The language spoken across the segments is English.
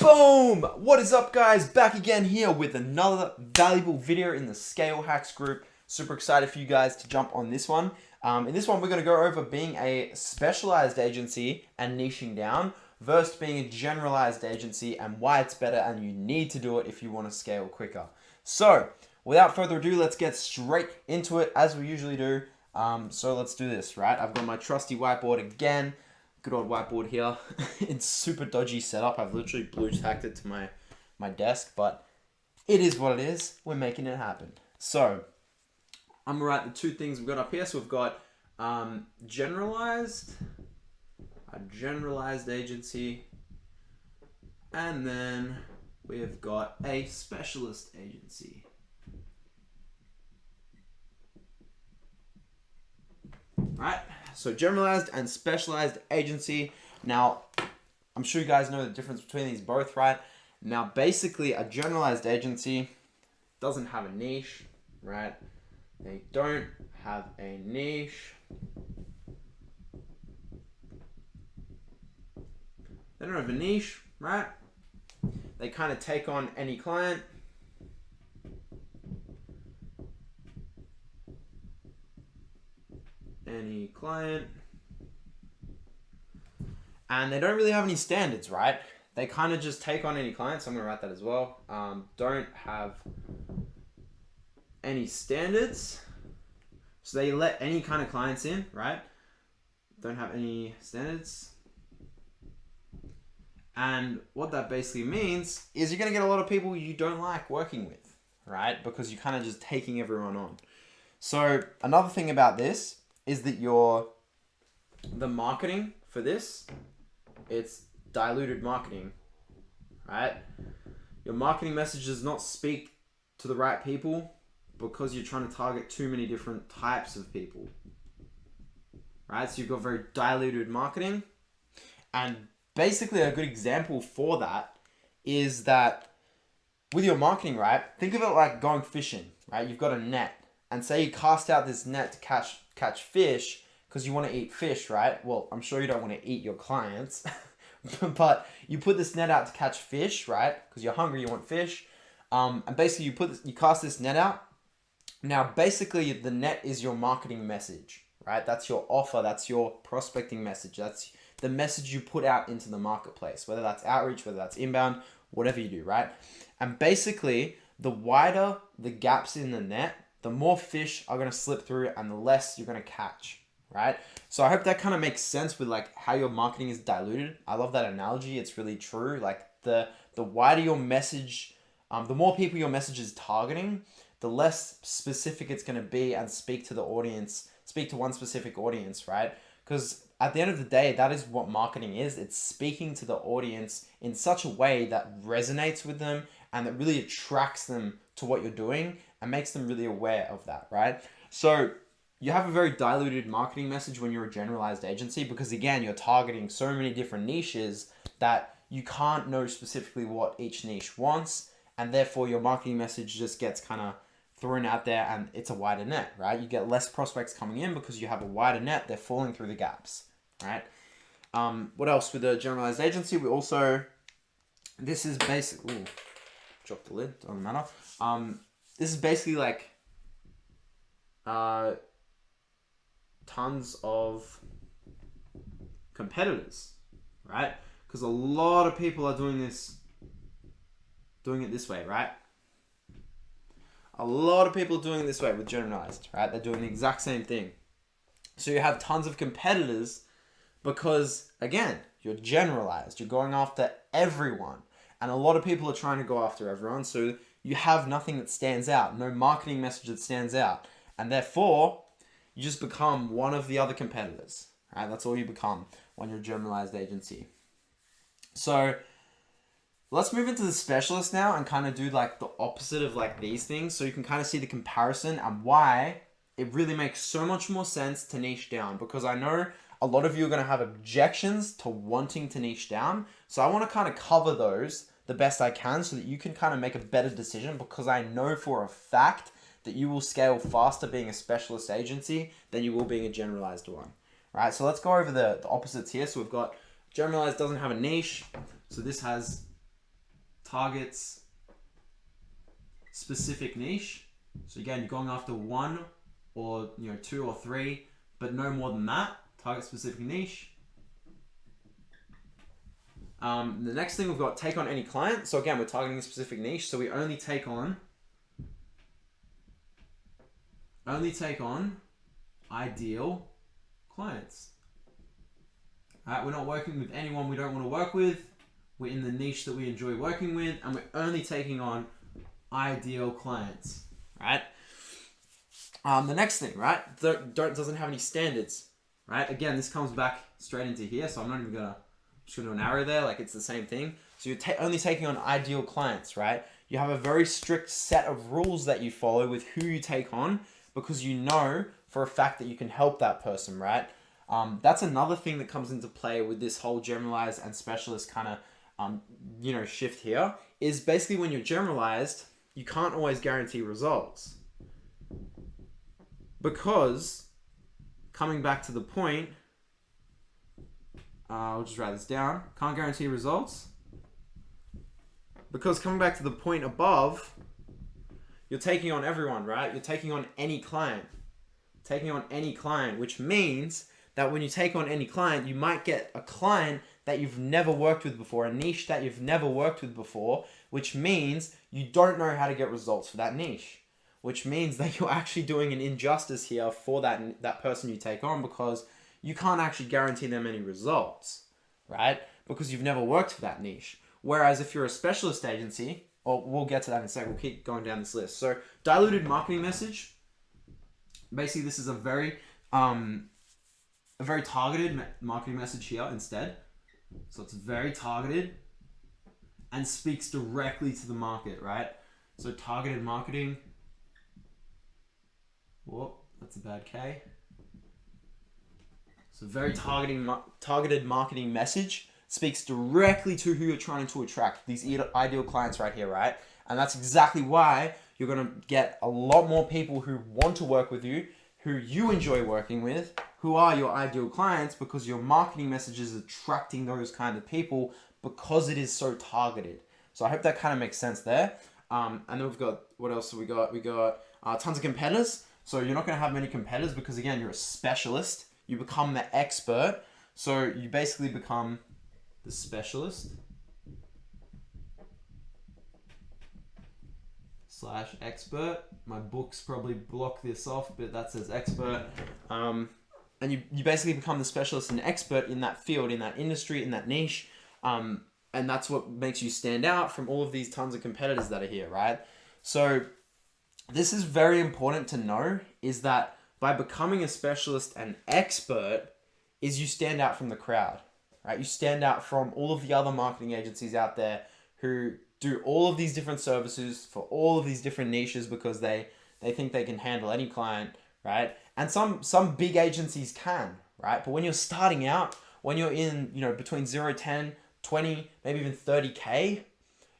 Boom! What is up, guys? Back again here with another valuable video in the Scale Hacks group. Super excited for you guys to jump on this one. In this one, we're going to go over being a specialized agency and niching down versus being a generalized agency and why it's better and you need to do it if you want to scale quicker. So, without further ado, let's get straight into it as we usually do. So let's do this, right? I've got my trusty whiteboard again. Good old whiteboard here. It's super dodgy setup. I've literally blue tacked it to my desk, but it is what it is. We're making it happen. So I'm gonna write the two things we've got up here. So we've got generalized, a generalized agency, and then we've got a specialist agency. Right? So generalized and specialized agency. Now, I'm sure you guys know the difference between these both, right? Now, basically, a generalized agency doesn't have a niche, right? They don't have a niche. They don't have a niche, right? They kind of take on any client. Any client. And they don't really have any standards, right? They kind of just take on any client. So I'm going to write that as well. Don't have any standards. So they let any kind of clients in, right? Don't have any standards. And what that basically means is you're going to get a lot of people you don't like working with, right? Because you're kind of just taking everyone on. So another thing about this is that the marketing for this, it's diluted marketing, right? Your marketing message does not speak to the right people because you're trying to target too many different types of people, right? So you've got very diluted marketing. And basically a good example for that is that with your marketing, right? Think of it like going fishing, right? You've got a net, and say you cast out this net to catch fish because you want to eat fish, right? Well, I'm sure you don't want to eat your clients, but you put this net out to catch fish, right? Because you're hungry, you want fish. And basically you cast this net out. Now, basically the net is your marketing message, right? That's your offer. That's your prospecting message. That's the message you put out into the marketplace, whether that's outreach, whether that's inbound, whatever you do, right? And basically the wider the gaps in the net, the more fish are going to slip through and the less you're going to catch, right? So I hope that kind of makes sense with like how your marketing is diluted. I love that analogy. It's really true. Like the wider your message, the more people your message is targeting, the less specific it's going to be and speak to one specific audience, right? Because at the end of the day, that is what marketing is. It's speaking to the audience in such a way that resonates with them and that really attracts them to what you're doing and makes them really aware of that, right? So you have a very diluted marketing message when you're a generalized agency because, again, you're targeting so many different niches that you can't know specifically what each niche wants, and therefore your marketing message just gets kind of thrown out there and it's a wider net, right? You get less prospects coming in because you have a wider net. They're falling through the gaps, right? What else with a generalized agency? This is basically, drop the lid, doesn't matter. This is basically like tons of competitors, right? Because a lot of people are doing it this way, right? A lot of people are doing it this way with generalized, right? They're doing the exact same thing. So you have tons of competitors because, again, you're generalized. You're going after everyone. And a lot of people are trying to go after everyone. So you have nothing that stands out, no marketing message that stands out. And therefore, you just become one of the other competitors, right? That's all you become when you're a generalized agency. So let's move into the specialist now and kind of do like the opposite of like these things so you can kind of see the comparison and why it really makes so much more sense to niche down, because I know a lot of you are going to have objections to wanting to niche down. So I want to kind of cover those the best I can so that you can kind of make a better decision, because I know for a fact that you will scale faster being a specialist agency than you will being a generalized one. Right, so let's go over the opposites here. So we've got generalized doesn't have a niche. So this has targets specific niche. So again, you're going after one or two or three, but no more than that. Target specific niche. The next thing we've got, take on any client. So again, we're targeting a specific niche, so we only take on ideal clients. Alright, we're not working with anyone we don't want to work with. We're in the niche that we enjoy working with, and we're only taking on ideal clients. Right? The next thing, right? Doesn't have any standards. Right? Again, this comes back straight into here, so I'm not even gonna just gonna do an arrow there, like it's the same thing. So you're only taking on ideal clients, right? You have a very strict set of rules that you follow with who you take on, because you know for a fact that you can help that person, right? That's another thing that comes into play with this whole generalized and specialist kind of shift here, is basically when you're generalized, you can't always guarantee results. Because, coming back to the point, I'll just write this down, can't guarantee results. Because coming back to the point above, you're taking on everyone, right? You're taking on any client. Which means that when you take on any client, you might get a client that you've never worked with before, a niche that you've never worked with before, which means you don't know how to get results for that niche. Which means that you're actually doing an injustice here for that person you take on, because you can't actually guarantee them any results, right? Because you've never worked for that niche. Whereas if you're a specialist agency, or we'll get to that in a second, we'll keep going down this list. So diluted marketing message. Basically, this is a very targeted marketing message here instead. So it's very targeted and speaks directly to the market, right? So targeted marketing. Whoop, that's a bad K. So very targeted marketing message speaks directly to who you're trying to attract, these ideal clients right here, right? And that's exactly why you're going to get a lot more people who want to work with you, who you enjoy working with, who are your ideal clients, because your marketing message is attracting those kind of people because it is so targeted. So I hope that kind of makes sense there. And then we've got, what else have we got? We got tons of competitors. So you're not going to have many competitors because, again, you're a specialist. You become the expert. So you basically become the specialist / expert. My books probably block this off, but that says expert. And you basically become the specialist and expert in that field, in that industry, in that niche. And that's what makes you stand out from all of these tons of competitors that are here, right? So this is very important to know, is that by becoming a specialist and expert, is you stand out from the crowd, right? You stand out from all of the other marketing agencies out there who do all of these different services for all of these different niches because they think they can handle any client, right? And some big agencies can, right? But when you're starting out, when you're in, between 0, 10, 20, maybe even 30K,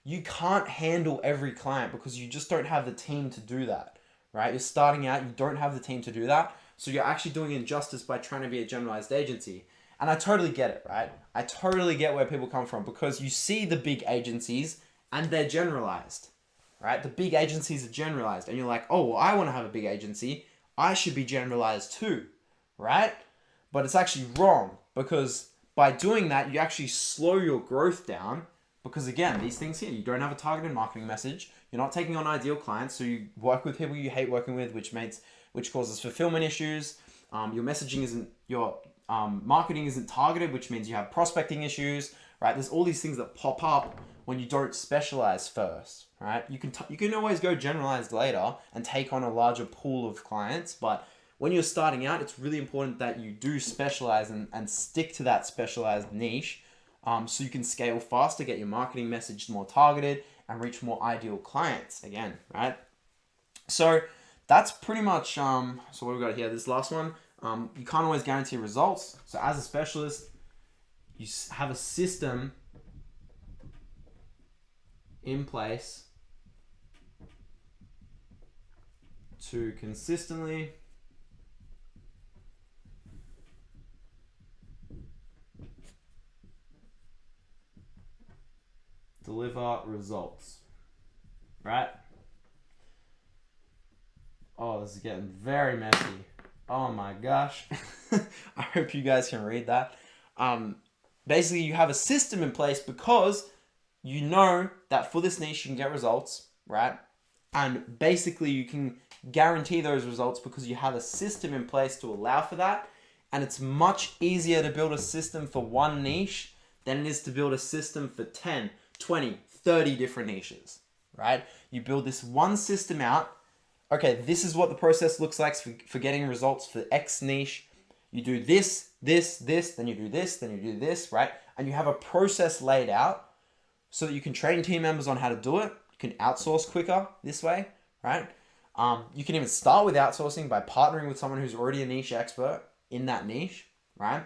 you can't handle every client because you just don't have the team to do that, right? You're starting out, you don't have the team to do that. So you're actually doing injustice by trying to be a generalized agency. And I totally get it, right? I totally get where people come from, because you see the big agencies and they're generalized, right? The big agencies are generalized and you're like, oh, well, I want to have a big agency. I should be generalized too, right? But it's actually wrong, because by doing that, you actually slow your growth down. Because again, these things here, you don't have a targeted marketing message. You're not taking on ideal clients, so you work with people you hate working with, which causes fulfillment issues. Your messaging isn't, your marketing isn't targeted, which means you have prospecting issues, right? There's all these things that pop up when you don't specialize first, right? You can always go generalized later and take on a larger pool of clients, but when you're starting out, it's really important that you do specialize and stick to that specialized niche. So you can scale faster, get your marketing message more targeted, and reach more ideal clients again, right? So that's pretty much, so what we've got here, this last one, you can't always guarantee results. So as a specialist, you have a system in place to consistently deliver results, right? Oh, this is getting very messy. Oh my gosh. I hope you guys can read that. Basically, you have a system in place because you know that for this niche you can get results, right? And basically you can guarantee those results because you have a system in place to allow for that. And it's much easier to build a system for one niche than it is to build a system for 10, 20, 30 different niches, right? You build this one system out. Okay, this is what the process looks like for getting results for X niche. You do this, then you do this, then you do this, right? And you have a process laid out so that you can train team members on how to do it. You can outsource quicker this way, right? You can even start with outsourcing by partnering with someone who's already a niche expert in that niche, right?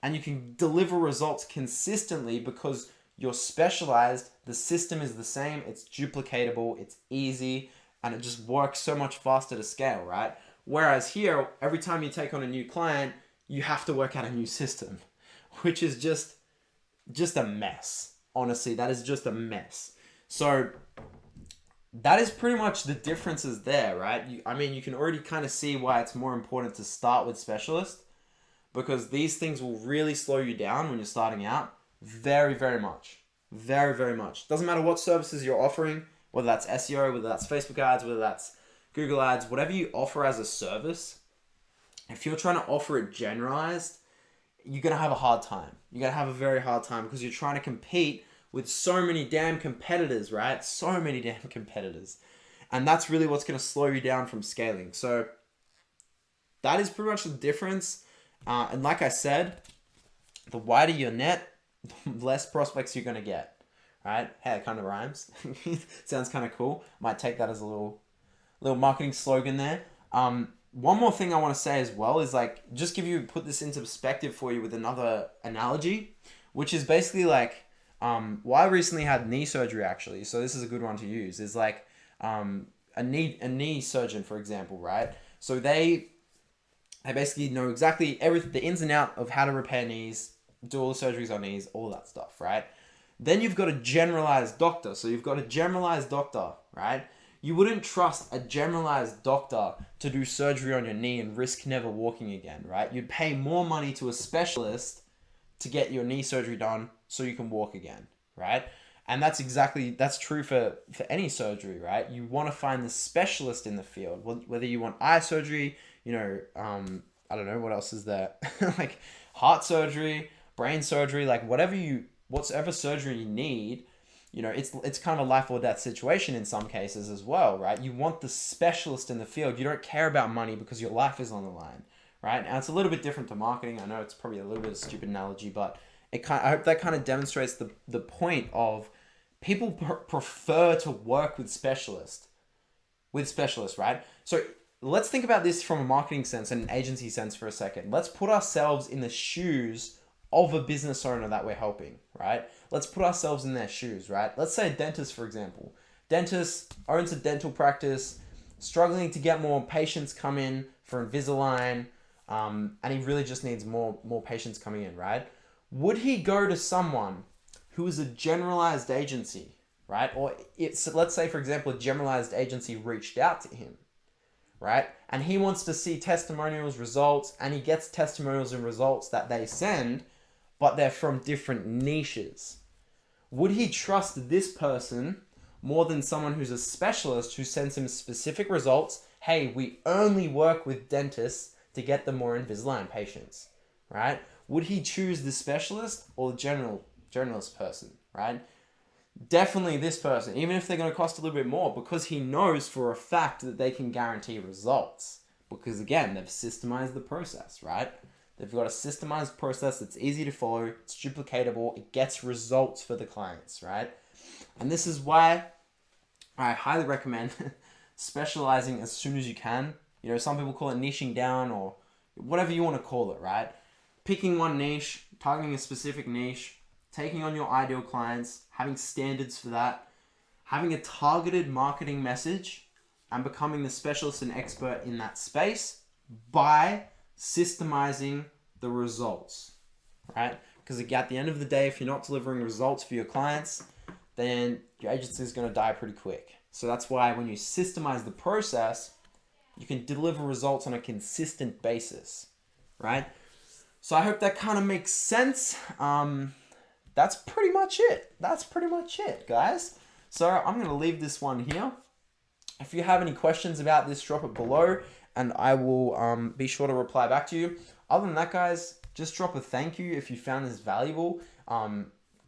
And you can deliver results consistently because you're specialized, the system is the same, it's duplicatable, it's easy, and it just works so much faster to scale, right? Whereas here, every time you take on a new client, you have to work out a new system, which is just a mess. Honestly, that is just a mess. So that is pretty much the differences there, right? You can already kind of see why it's more important to start with specialist, because these things will really slow you down when you're starting out very, very much. Very, very much. Doesn't matter what services you're offering, whether that's SEO, whether that's Facebook ads, whether that's Google ads, whatever you offer as a service, if you're trying to offer it generalized, you're going to have a hard time. You're going to have a very hard time because you're trying to compete with so many damn competitors, right? So many damn competitors. And that's really what's going to slow you down from scaling. So that is pretty much the difference. And like I said, the wider your net, the less prospects you're going to get, right? Hey, it kind of rhymes. Sounds kind of cool. Might take that as a little marketing slogan there. One more thing I want to say as well is put this into perspective for you with another analogy, which is basically like, well, I recently had knee surgery actually, so this is a good one to use. Is like a knee surgeon, for example, right? So they basically know exactly the ins and out of how to repair knees, do all the surgeries on knees, all that stuff, right? Then you've got a generalized doctor. So you've got a generalized doctor, right? You wouldn't trust a generalized doctor to do surgery on your knee and risk never walking again, right? You'd pay more money to a specialist to get your knee surgery done so you can walk again, right? And that's true for any surgery, right? You want to find the specialist in the field, whether you want eye surgery, I don't know, what else is there? Like heart surgery, brain surgery, like whatever surgery you need, it's kind of a life or death situation in some cases as well, right? You want the specialist in the field. You don't care about money because your life is on the line, right? And it's a little bit different to marketing. I know it's probably a little bit of a stupid analogy, but I hope that kind of demonstrates the point of people prefer to work with specialists, right? So let's think about this from a marketing sense and an agency sense for a second. Let's put ourselves in the shoes of a business owner that we're helping, right? Let's put ourselves in their shoes, right? Let's say a dentist, for example. Dentist owns a dental practice, struggling to get more patients come in for Invisalign, and he really just needs more patients coming in, right? Would he go to someone who is a generalized agency, right? Or let's say, for example, a generalized agency reached out to him, right? And he wants to see testimonials, results, and he gets testimonials and results that they send, but they're from different niches. Would he trust this person more than someone who's a specialist who sends him specific results? Hey, we only work with dentists to get them more Invisalign patients, right? Would he choose the specialist or the generalist person, right? Definitely this person, even if they're going to cost a little bit more, because he knows for a fact that they can guarantee results. Because again, they've systemized the process, right? They've got a systemized process that's easy to follow, it's duplicatable, it gets results for the clients, right? And this is why I highly recommend specializing as soon as you can. Some people call it niching down or whatever you want to call it, right? Picking one niche, targeting a specific niche, taking on your ideal clients, having standards for that, having a targeted marketing message, and becoming the specialist and expert in that space by systemizing the results, right? Because at the end of the day, if you're not delivering results for your clients, then your agency is going to die pretty quick. So that's why when you systemize the process, you can deliver results on a consistent basis, right? So I hope that kind of makes sense. That's pretty much it. That's pretty much it, guys. So I'm going to leave this one here. If you have any questions about this, drop it below, and I will be sure to reply back to you. Other than that, guys, just drop a thank you if you found this valuable.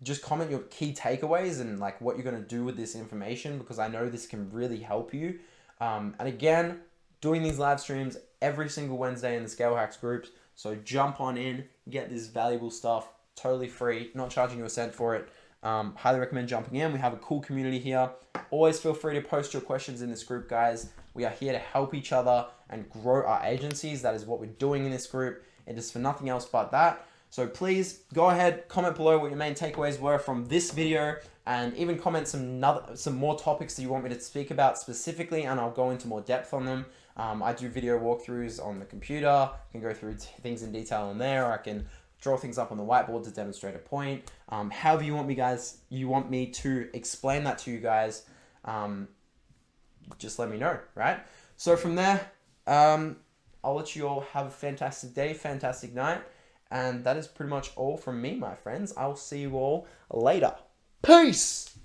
Just comment your key takeaways and like what you're going to do with this information, because I know this can really help you. And again, doing these live streams every single Wednesday in the Scale Hacks groups. So jump on in, get this valuable stuff, totally free, not charging you a cent for it. Highly recommend jumping in. We have a cool community here. Always feel free to post your questions in this group, guys. We are here to help each other and grow our agencies. That is what we're doing in this group. It is for nothing else but that. So please go ahead, comment below what your main takeaways were from this video, and even comment some more topics that you want me to speak about specifically, and I'll go into more depth on them. I do video walkthroughs on the computer. I can go through things in detail on there. I can draw things up on the whiteboard to demonstrate a point. However you want me to explain that to you guys, just let me know, right? So from there, I'll let you all have a fantastic day, fantastic night. And that is pretty much all from me, my friends. I'll see you all later. Peace!